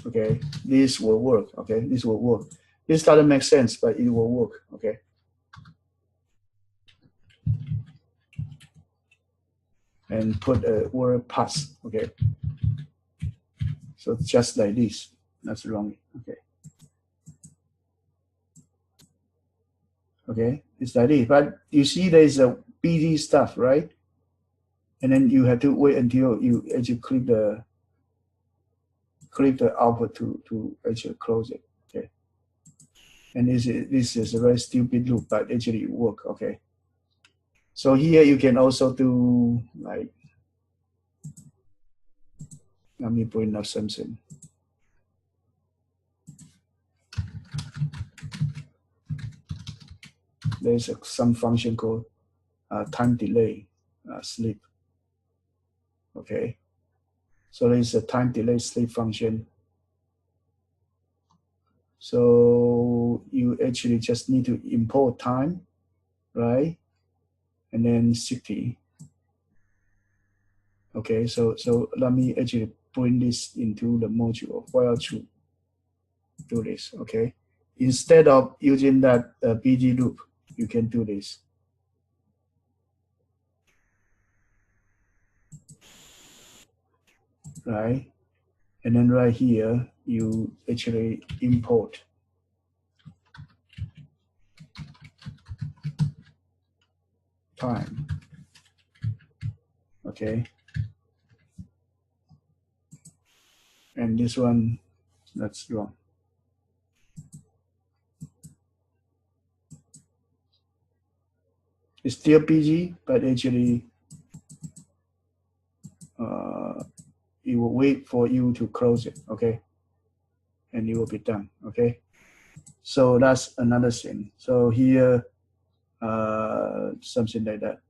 Okay, this will work. Okay, this will work. This doesn't make sense, but it will work. Okay. And put a word pass. Okay. So just like this. That's wrong. Okay. Okay, it's like this. But you see, there's a BD stuff, right? And then you have to wait until you actually click the output to actually close it. Okay. And this is a very stupid loop, but actually it work. Okay. So here you can also do like Let me bring up something. There's some function called time delay sleep. Okay, so there's a time delay sleep function. So you actually just need to import time, right? And then 60. Okay, so let me actually bring this into the module while to do this. Okay, instead of using that BG loop, you can do this. Right, and then right here you actually import time. Okay, and this one, that's wrong. It's still PG, but actually it will wait for you to close it. Okay, and it will be done. Okay, so that's another thing. So here something like that.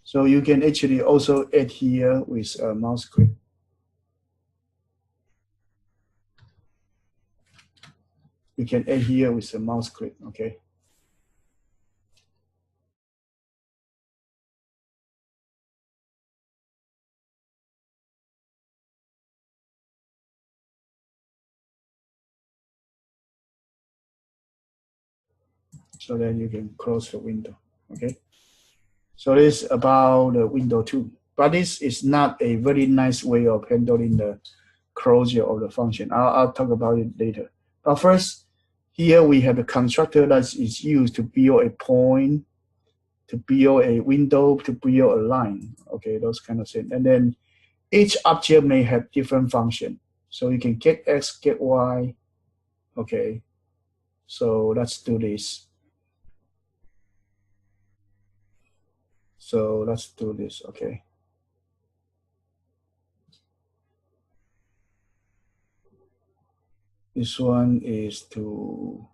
So you can actually also add here with a mouse click. You can add here with a mouse click. Okay. So then you can close the window. Okay. So this is about the window 2. But this is not a very nice way of handling the closure of the function. I'll talk about it later. But first, here we have a constructor that is used to build a point, to build a window, to build a line. Okay, those kind of things. And then each object may have different function. So you can get X, get Y. Okay, so let's do this. So let's do this, okay. This one is to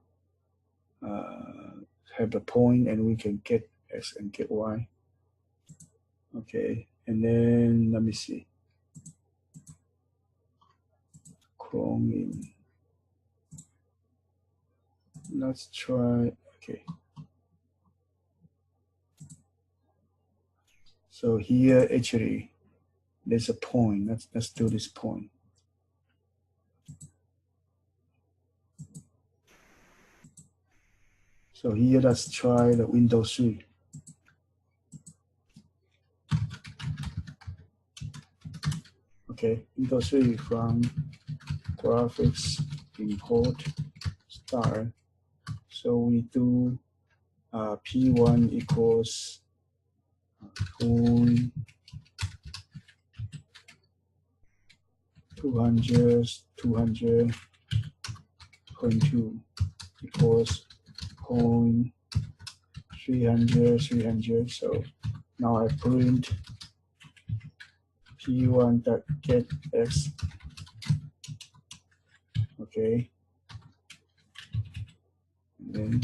have a point and we can get X and get Y. Okay, and then let me see. Chrome in. Let's try, okay. So here actually there's a point. Let's do this point. So here let's try the window 3. Okay, window 3 from graphics import start. So we do P1 equals point 200.2 equals point 300. So now I print P1 dot get X. Okay. And then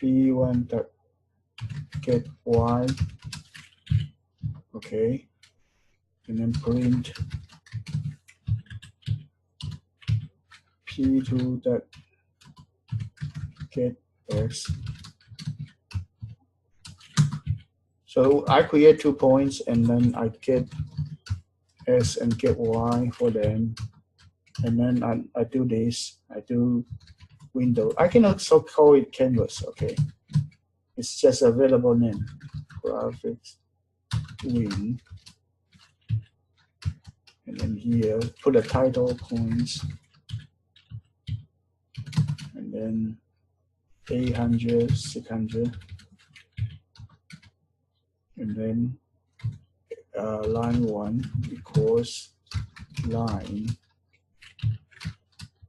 P1 dot get Y. Okay. And then print P2 dot get X. So I create 2 points and then I get S and get Y for them. And then I do this, I do window. I can also call it canvas, okay. It's just a variable name, graphics win. And then here, put a title points. And then 800, 600. And then line 1 equals line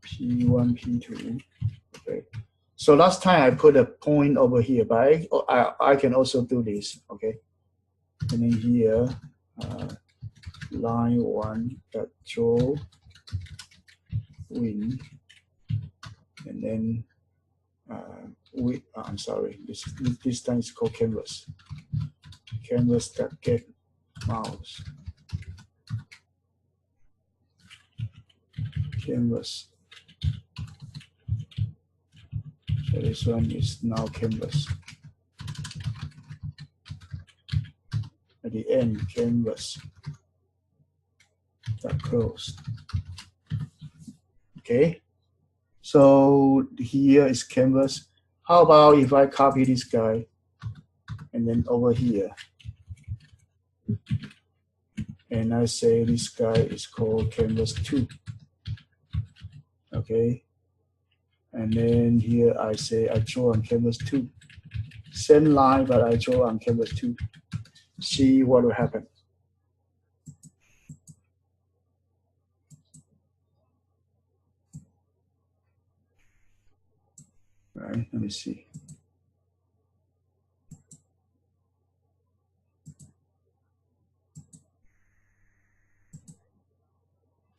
P1, P2. Okay. So last time I put a point over here, but I can also do this, okay? And then here, line 1 that draw win, and then I'm sorry, this time it's called canvas. Canvas that get mouse. Canvas. So this one is now canvas. At the end, canvas. That close. Okay. So here is canvas. How about if I copy this guy and then over here, and I say this guy is called canvas 2. Okay. And then here I say I draw on canvas 2. Same line, but I draw on canvas 2. See what will happen. All right, let me see.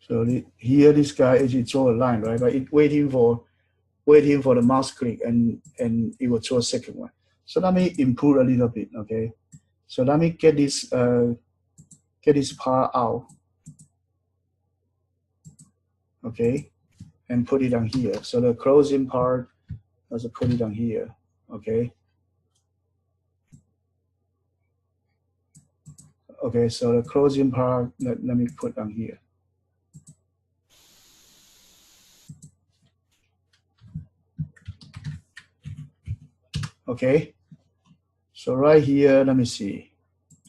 So here this guy actually draw a line, right? But it's waiting for the mouse click, and it will draw a second one. So let me improve a little bit, okay? So let me get this part out, okay, and put it on here. So the closing part, let's put it on here, okay. Okay, so the closing part, let me put on here. Okay, so right here, let me see.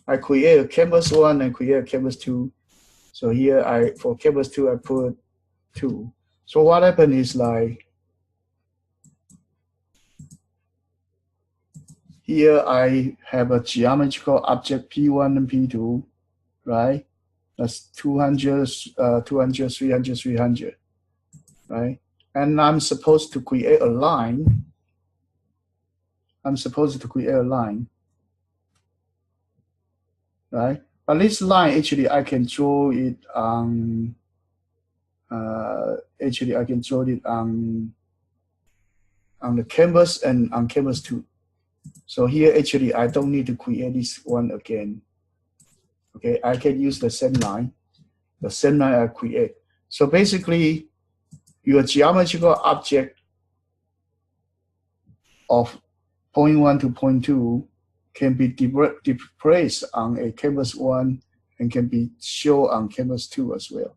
I create a canvas 1 and create a canvas 2. So here for canvas 2, I put 2. So what happened is like, here I have a geometrical object P1 and P2, right? That's 200, 200, 300, 300, right? And I'm supposed to create a line. Right? But this line, actually, I can draw it on, on the canvas and on canvas 2. So here, actually, I don't need to create this one again. Okay, I can use the same line. The same line I create. So basically, your geometrical object of point 1 to point 2 can be placed on a canvas 1 and can be shown on canvas 2 as well.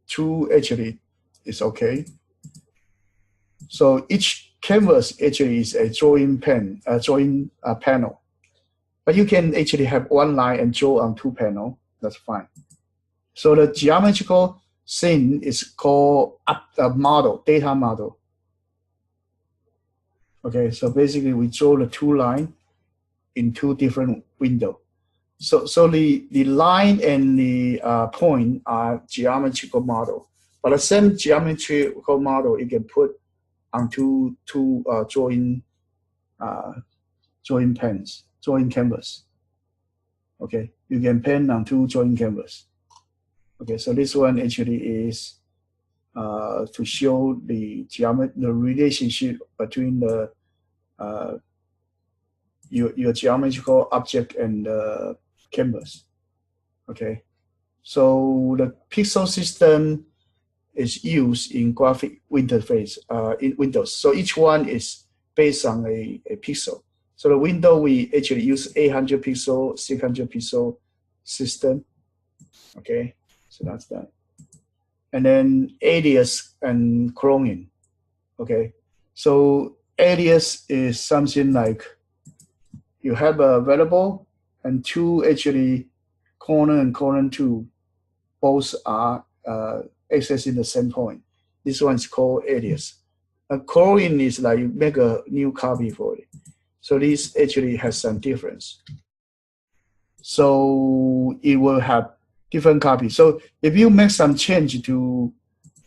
2 actually is okay. So each canvas actually is a drawing panel. But you can actually have one line and draw on 2 panels. That's fine. So the geometrical thing is called a model, data model. Okay, so basically we draw the 2 lines in 2 different windows. So the line and the point are geometrical model, but the same geometrical model you can put on two drawing canvas. Okay, you can pen on 2 drawing canvas. Okay, so this one actually is to show the relationship between the your geometrical object and the canvas. Okay, so the pixel system is used in graphic interface in Windows. So each one is based on a pixel. So the window we actually use 800 pixel, 600 pixel system. Okay, so that's that. And then alias and cloning. Okay, so alias is something like you have a variable and 2 actually corner and corner 2 both are accessing the same point. This one is called alias. A cloning is like you make a new copy for it. So this actually has some difference. So it will have different copies. So if you make some change to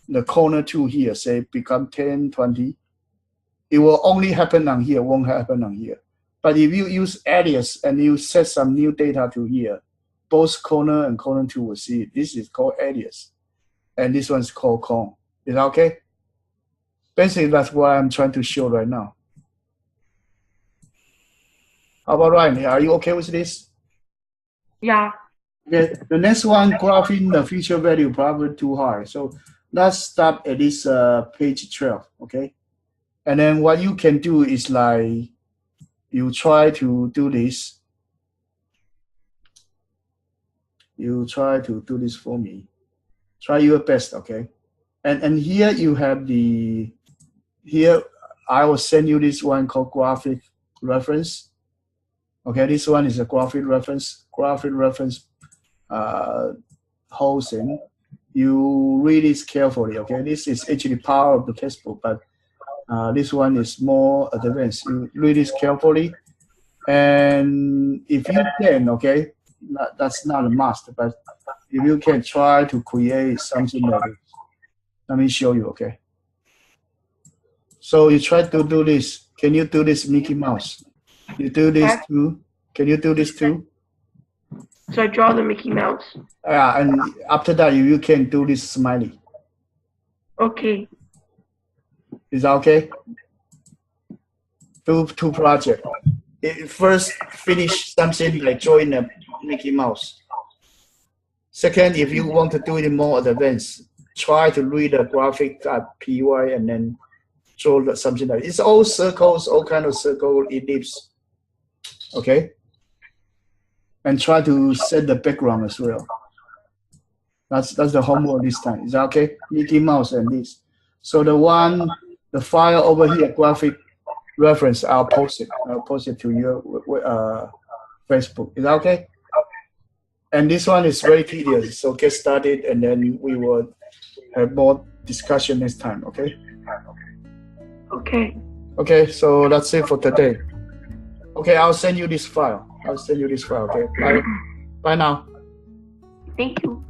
the corner 2 here, say become 10, 20, it will only happen on here, won't happen on here. But if you use alias and you set some new data to here, both corner and corner 2 will see it. This is called alias. And this one's called con. Is that okay? Basically, that's what I'm trying to show right now. How about Ryan? Are you okay with this? Yeah. Okay, the next one, graphing the feature value, probably too hard. So let's start at this page 12, okay? And then what you can do is like, you try to do this. You try to do this for me. Try your best, okay? And here you have the, here I will send you this one called graphic reference. Okay, this one is a graphic reference hosting. You read this carefully, okay? This is actually part of the textbook, but this one is more advanced. You read this carefully, and if you can, okay, that's not a must, but if you can try to create something like this. Let me show you, okay? So you try to do this. Can you do this, Mickey Mouse? You do this too? Can you do this too? So I draw the Mickey Mouse. And after that, you can do this smiley. Okay. Is that okay? Do two projects. First, finish something like drawing a Mickey Mouse. Second, if you want to do it more advanced, try to read the graphic.py and then draw something like it's all circles, all kind of circle ellipse. Okay? And try to set the background as well. That's the homework this time. Is that okay? Mickey Mouse and this. So the file over here, graphic reference, I'll post it. I'll post it to your Facebook. Is that okay? And this one is very tedious, so get started, and then we will have more discussion next time. Okay? Okay. Okay. So that's it for today. Okay, I'll send you this file. Okay. Bye. Bye now. Thank you.